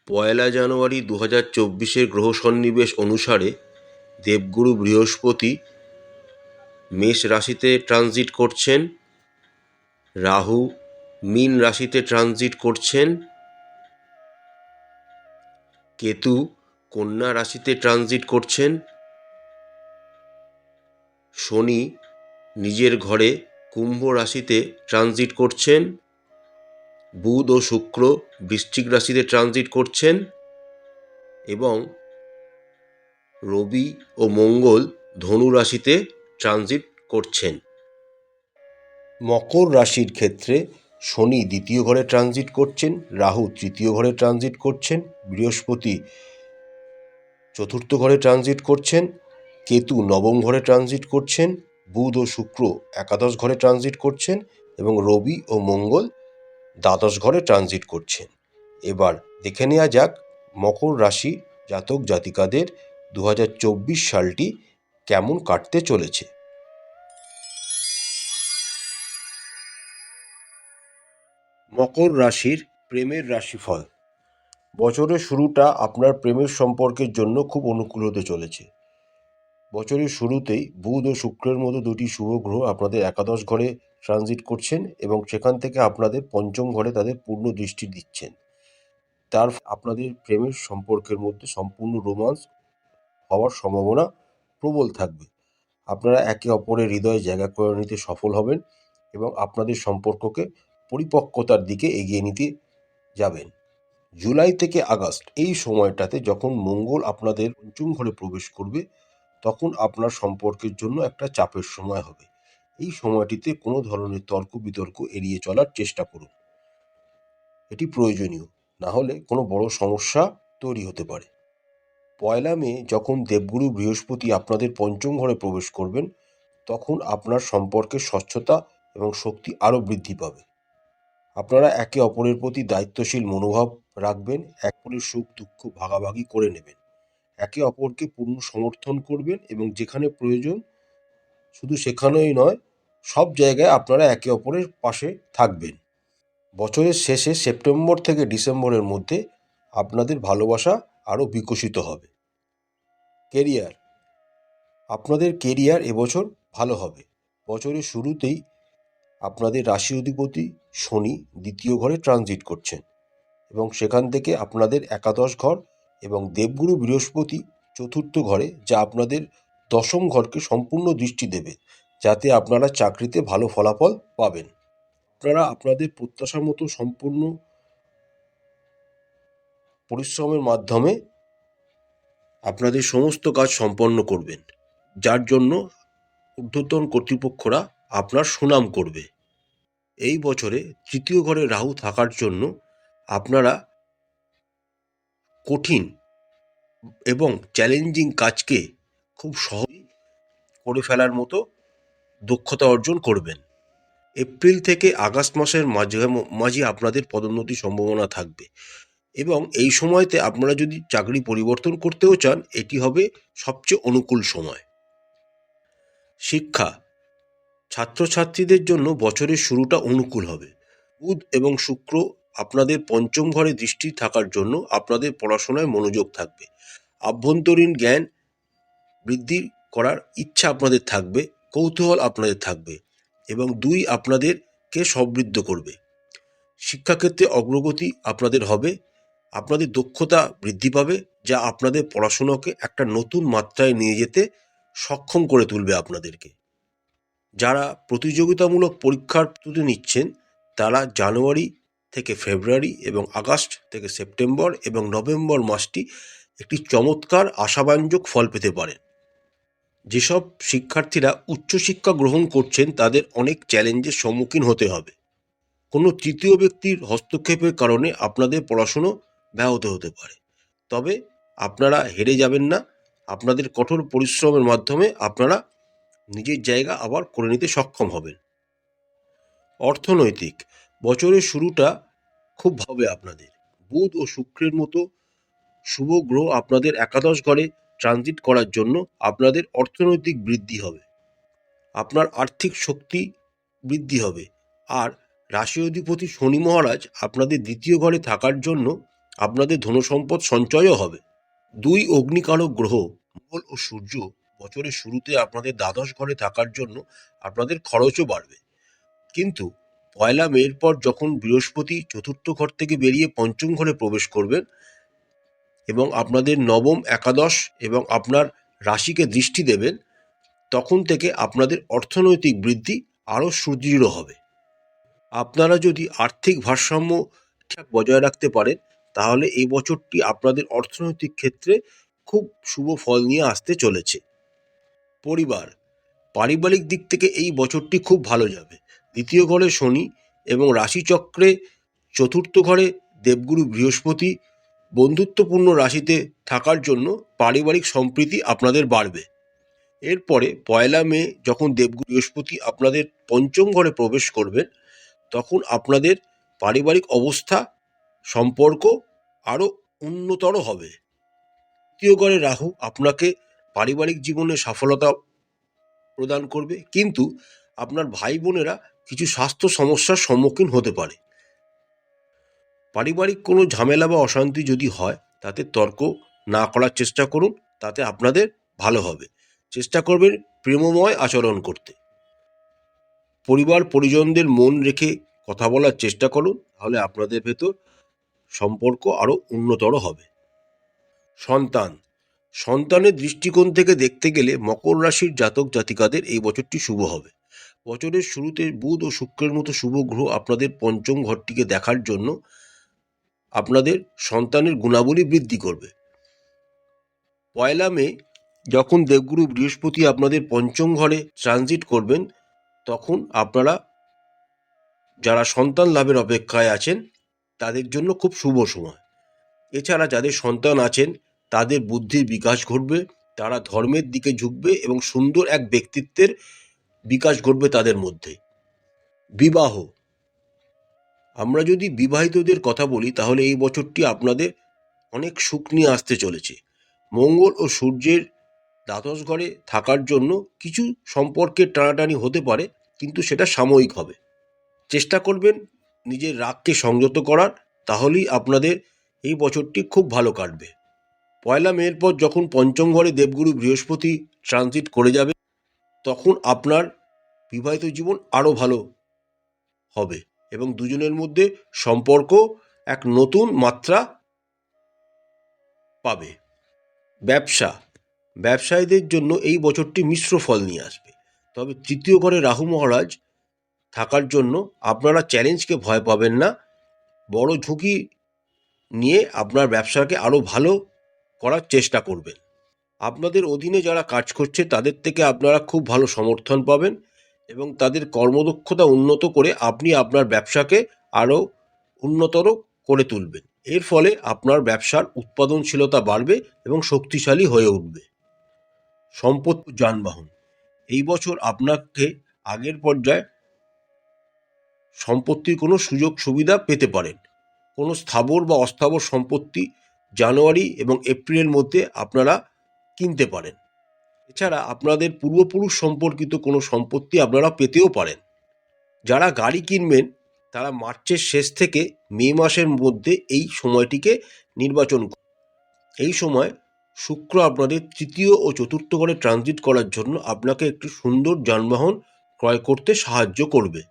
1 জানুয়ারি 2024 গ্রহ সন্নিবেশ অনুসারে দেবগুরু বৃহস্পতি মেষ রাশিতে ট্রানজিট করছেন, রাহু মীন রাশিতে ট্রানজিট করছেন, কেতু কন্যা রাশিতে ট্রানজিট করছেন, শনি নিজের ঘরে কুম্ভ রাশিতে ট্রানজিট করছেন, বুধ ও শুক্র বৃশ্চিক রাশিতে ট্রানজিট করছেন এবং রবি ও মঙ্গল ধনু রাশিতে ট্রানজিট করছেন। মকর রাশির ক্ষেত্রে শনি দ্বিতীয় ঘরে ট্রানজিট করছেন, রাহু তৃতীয় ঘরে ট্রানজিট করছেন, বৃহস্পতি চতুর্থ ঘরে ট্রানজিট করছেন, কেতু নবম ঘরে ট্রানজিট করছেন, বুধ ও শুক্র একাদশ ঘরে ট্রানজিট করছেন এবং রবি ও মঙ্গল দ্বাদশ ঘরে ট্রানজিট করছেন। এবার দেখে নেওয়া যাক মকর রাশি জাতক জাতিকাদের 2024 সালটি কেমন কাটতে চলেছে। মকর রাশির প্রেমের রাশিফল। বছরের শুরুটা আপনার প্রেমের সম্পর্কের জন্য খুব অনুকূল হতে চলেছে। বছরের শুরুতেই বুধ ও শুক্রের মতো দুটি শুভ গ্রহ আপনাদের একাদশ ঘরে ট্রানজিট করছেন এবং সেখান থেকে আপনাদের পঞ্চম ঘরে তাদের পূর্ণ দৃষ্টি দিচ্ছেন। তার আপনাদের প্রেমের সম্পর্কের মধ্যে সম্পূর্ণ রোমান্স হওয়ার সম্ভাবনা প্রবল থাকবে। আপনারা একে অপরের হৃদয়ে জায়গা করে নিতে সফল হবেন এবং আপনাদের সম্পর্ককে পরিপক্কতার দিকে এগিয়ে নিতে যাবেন। জুলাই থেকে আগস্ট এই সময়টাতে যখন মঙ্গল আপনাদের পঞ্চম ঘরে প্রবেশ করবে তখন আপনার সম্পর্কের জন্য একটা চাপের সময় হবে। এই সময়টিতে কোনো ধরনের তর্ক বিতর্ক এড়িয়ে চলার চেষ্টা করুন, এটি প্রয়োজনীয়, না হলে কোনো বড় সমস্যা তৈরি হতে পারে। 1 মে যখন দেবগুরু বৃহস্পতি আপনাদের পঞ্চম ঘরে প্রবেশ করবেন তখন আপনার সম্পর্কের স্বচ্ছতা এবং শক্তি আরও বৃদ্ধি পাবে। আপনারা একে অপরের প্রতি দায়িত্বশীল মনোভাব রাখবেন, একে অপরের সুখ দুঃখ ভাগাভাগি করে নেবেন, একে অপরকে পূর্ণ সমর্থন করবেন এবং যেখানে প্রয়োজন শুধু সেখানেই নয় সব জায়গায় আপনারা একে অপরের পাশে থাকবেন। বছরের শেষে সেপ্টেম্বর থেকে ডিসেম্বরের মধ্যে আপনাদের ভালোবাসা আরও বিকশিত হবে। কেরিয়ার, আপনাদের কেরিয়ার এবছর ভালো হবে। বছরের শুরুতেই আপনাদের রাশি অধিপতি শনি দ্বিতীয় ঘরে ট্রানজিট করছেন এবং সেখান থেকে আপনাদের একাদশ ঘর এবং দেবগুরু বৃহস্পতি চতুর্থ ঘরে, যা আপনাদের দশম ঘরকে সম্পূর্ণ দৃষ্টি দেবে, যাতে আপনারা চাকরিতে ভালো ফলাফল পাবেন। আপনারা আপনাদের প্রত্যাশা মতো সম্পূর্ণ পরিশ্রমের মাধ্যমে আপনাদের সমস্ত কাজ সম্পন্ন করবেন, যার জন্য ঊর্ধ্বতন কর্তৃপক্ষরা আপনার সুনাম করবে। এই বছরে তৃতীয় ঘরে রাহু থাকার জন্য আপনারা কঠিন এবং চ্যালেঞ্জিং কাজকে খুব সহজেই করে ফেলার মতো দক্ষতা অর্জন করবেন। এপ্রিল থেকে আগস্ট মাসের মাঝে আপনাদের পদোন্নতির সম্ভাবনা থাকবে এবং এই সময়তে আপনারা যদি চাকরি পরিবর্তন করতেও চান এটি হবে সবচেয়ে অনুকূল সময়। শিক্ষা, ছাত্রছাত্রীদের জন্য বছরের শুরুটা অনুকূল হবে। বুধ এবং শুক্র আপনাদের পঞ্চম ঘরে দৃষ্টি থাকার জন্য আপনাদের পড়াশোনায় মনোযোগ থাকবে, আভ্যন্তরীণ জ্ঞান বৃদ্ধি করার ইচ্ছা আপনাদের থাকবে, কৌতূহল আপনাদের থাকবে এবং আপনাদেরকে সমৃদ্ধ করবে। শিক্ষাক্ষেত্রে অগ্রগতি আপনাদের হবে, আপনাদের দক্ষতা বৃদ্ধি পাবে, যা আপনাদের পড়াশোনাকে একটা নতুন মাত্রায় নিয়ে যেতে সক্ষম করে তুলবে আপনাদেরকে। যারা প্রতিযোগিতামূলক পরীক্ষার প্রস্তুতি নিচ্ছেন তারা জানুয়ারি থেকে ফেব্রুয়ারি এবং আগস্ট থেকে সেপ্টেম্বর এবং নভেম্বর মাসটি একটি চমৎকার আশাব্যঞ্জক ফল পেতে পারেন। যেসব শিক্ষার্থীরা উচ্চশিক্ষা গ্রহণ করছেন তাদের অনেক চ্যালেঞ্জের সম্মুখীন হতে হবে। কোনো তৃতীয় ব্যক্তির হস্তক্ষেপের কারণে আপনাদের পড়াশুনো ব্যাহত হতে পারে, তবে আপনারা হেরে যাবেন না। আপনাদের কঠোর পরিশ্রমের মাধ্যমে আপনারা নিজের জায়গা আবার করে নিতে সক্ষম হবেন। অর্থনৈতিক, বছরের শুরুটা খুব ভালো হবে আপনাদের। বুধ ও শুক্রের মতো শুভ গ্রহ আপনাদের একাদশ ঘরে ট্রানজিট করার জন্য আপনাদের অর্থনৈতিক বৃদ্ধি হবে, আপনার আর্থিক শক্তি বৃদ্ধি হবে। আর রাশি অধিপতি শনি মহারাজ আপনাদের দ্বিতীয় ঘরে থাকার জন্য আপনাদের ধনসম্পদ সঞ্চয়ও হবে। দুই অগ্নিকারক গ্রহ মঙ্গল ও সূর্য বছরের শুরুতে আপনাদের দ্বাদশ ঘরে থাকার জন্য আপনাদের খরচও বাড়বে। কিন্তু 1 মের পর যখন বৃহস্পতি চতুর্থ ঘর থেকে বেরিয়ে পঞ্চম ঘরে প্রবেশ করবেন এবং আপনাদের নবম, একাদশ এবং আপনার রাশিকে দৃষ্টি দেবেন, তখন থেকে আপনাদের অর্থনৈতিক বৃদ্ধি আরও সুদৃঢ় হবে। আপনারা যদি আর্থিক ভারসাম্য ঠিক বজায় রাখতে পারেন, তাহলে এই বছরটি আপনাদের অর্থনৈতিক ক্ষেত্রে খুব শুভ ফল নিয়ে আসতে চলেছে। পরিবার, পারিবারিক দিক থেকে এই বছরটি খুব ভালো যাবে। দ্বিতীয় ঘরে শনি এবং রাশিচক্রে চতুর্থ ঘরে দেবগুরু বৃহস্পতি বন্ধুত্বপূর্ণ রাশিতে থাকার জন্য পারিবারিক সম্প্রীতি আপনাদের বাড়বে। এরপরে 1 মে যখন দেবগুরু বৃহস্পতি আপনাদের পঞ্চম ঘরে প্রবেশ করবেন, তখন আপনাদের পারিবারিক অবস্থা, সম্পর্ক আরও উন্নতর হবে। তৃতীয় ঘরে রাহু আপনাকে পারিবারিক জীবনে সফলতা প্রদান করবে, কিন্তু আপনার ভাই বোনেরা কিছু স্বাস্থ্য সমস্যার সম্মুখীন হতে পারে। পারিবারিক কোনো ঝামেলা বা অশান্তি যদি হয়, তাতে তর্ক না করার চেষ্টা করুন, তাতে আপনাদের ভালো হবে। চেষ্টা করবেন প্রেমময় আচরণ করতে। পরিবার পরিজনদের মন রেখে কথা বলার চেষ্টা করুন, তাহলে আপনাদের ভেতর সম্পর্ক আরও উন্নতর হবে। সন্তানের দৃষ্টিকোণ থেকে দেখতে গেলে মকর রাশির জাতক জাতিকাদের এই বছরটি শুভ হবে। বছরের শুরুতে বুধ ও শুক্রের মতো শুভ গ্রহ আপনাদের পঞ্চম ঘরটিকে দেখার জন্য আপনাদের সন্তানের গুণাবলী বৃদ্ধি করবে। 1 মে যখন দেবগুরু বৃহস্পতি আপনাদের পঞ্চম ঘরে ট্রানজিট করবেন, তখন আপনারা যারা সন্তান লাভের অপেক্ষায় আছেন তাদের জন্য খুব শুভ সময়। এছাড়া যাদের সন্তান আছেন তাদের বুদ্ধির বিকাশ ঘটবে, তারা ধর্মের দিকে ঝুঁকবে এবং সুন্দর এক ব্যক্তিত্বের বিকাশ ঘটবে তাদের মধ্যে। বিবাহ, আমরা যদি বিবাহিতদের কথা বলি, তাহলে এই বছরটি আপনাদের অনেক সুখ নিয়ে আসতে চলেছে। মঙ্গল ও সূর্যের দ্বাদশ ঘরে থাকার জন্য কিছু সম্পর্কের টানাটানি হতে পারে, কিন্তু সেটা সাময়িক হবে। চেষ্টা করবেন নিজের রাগকে সংযত করার, তাহলেই আপনাদের এই বছরটি খুব ভালো কাটবে। 1 মের পর যখন পঞ্চম ঘরে দেবগুরু বৃহস্পতি ট্রানজিট করে যাবে, তখন আপনার বিবাহিত জীবন আরও ভালো হবে এবং দুজনের মধ্যে সম্পর্ক এক নতুন মাত্রা পাবে। ব্যবসায়ীদের জন্য এই বছরটি মিশ্র ফল নিয়ে আসবে, তবে তৃতীয় ঘরে রাহু মহারাজ থাকার জন্য আপনারা চ্যালেঞ্জকে ভয় পাবেন না। বড় ঝুঁকি নিয়ে আপনার ব্যবসাকে আরও ভালো করার চেষ্টা করবেন। আপনাদের অধীনে যারা কাজ করছে তাদের থেকে আপনারা খুব ভালো সমর্থন পাবেন এবং তাদের কর্মদক্ষতা উন্নত করে আপনি আপনার ব্যবসাকে আরও উন্নতর করে তুলবেন। এর ফলে আপনার ব্যবসার উৎপাদনশীলতা বাড়বে এবং শক্তিশালী হয়ে উঠবে। সম্পত্তি, যানবাহন, এই বছর আপনাকে আগের পর্যায়ে সম্পত্তির কোনো সুযোগ সুবিধা পেতে পারেন। কোনো স্থাবর বা অস্থাবর সম্পত্তি জানুয়ারি এবং এপ্রিলের মধ্যে আপনারা কিনতে পারেন। এছাড়া আপনাদের পূর্বপুরুষ সম্পর্কিত কোনো সম্পত্তি আপনারা পেতেও পারেন। যারা গাড়ি কিনবেন তারা মার্চের শেষ থেকে মে মাসের মধ্যে এই সময়টিকে নির্বাচন করুন। এই সময় শুক্র আপনাদের তৃতীয় ও চতুর্থ ঘরে ট্রানজিট করার জন্য আপনাকে একটি সুন্দর যানবাহন ক্রয় করতে সাহায্য করবে।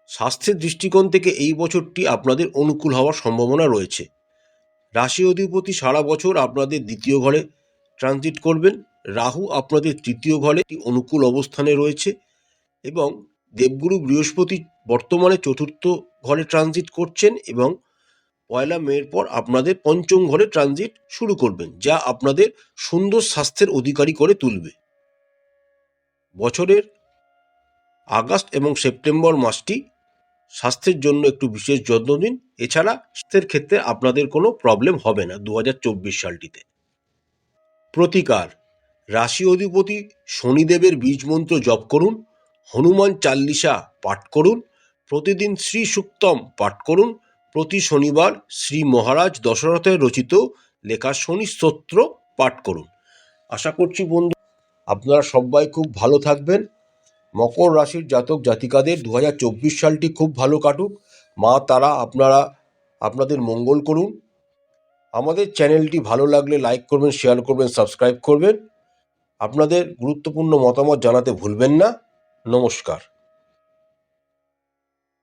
স্বাস্থ্যের দৃষ্টিকোণ থেকে এই বছরটি আপনাদের অনুকূল হওয়ার সম্ভাবনা রয়েছে। রাশি অধিপতি সারা বছর আপনাদের দ্বিতীয় ঘরে ট্রানজিট করবেন। রাহু আপনাদের তৃতীয় ঘরে অনুকূল অবস্থানে রয়েছে এবং দেবগুরু বৃহস্পতি বর্তমানে চতুর্থ ঘরে ট্রানজিট করছেন এবং 1 মের পর আপনাদের পঞ্চম ঘরে ট্রানজিট শুরু করবেন, যা আপনাদের সুন্দর স্বাস্থ্যের অধিকারী করে তুলবে। বছরের আগস্ট এবং সেপ্টেম্বর মাসটি স্বাস্থ্যের জন্য একটু বিশেষ যত্ন নিন। এছাড়া স্বাস্থ্যের ক্ষেত্রে আপনাদের কোনো প্রবলেম হবে না 2024 সালটিতে। প্রতিকার, রাশি অধিপতি শনিদেবের বীজ মন্ত্র জপ করুন, হনুমান চাল্লিশা পাঠ করুন, প্রতিদিন শ্রী সুক্তম পাঠ করুন, প্রতি শনিবার শ্রী মহারাজ দশরথের রচিত লেখা শনি স্তোত্র পাঠ করুন। আশা করছি বন্ধু আপনারা সবাই খুব ভালো থাকবেন। মকর রাশির জাতক জাতিকাদের 2024 সালটি খুব ভালো কাটুক। মা তারা আপনারা আপনাদের মঙ্গল করুন। আমাদের চ্যানেলটি ভালো লাগলে লাইক করবেন, শেয়ার করবেন, সাবস্ক্রাইব করবেন। আপনাদের গুরুত্বপূর্ণ মতামত জানাতে ভুলবেন না। নমস্কার।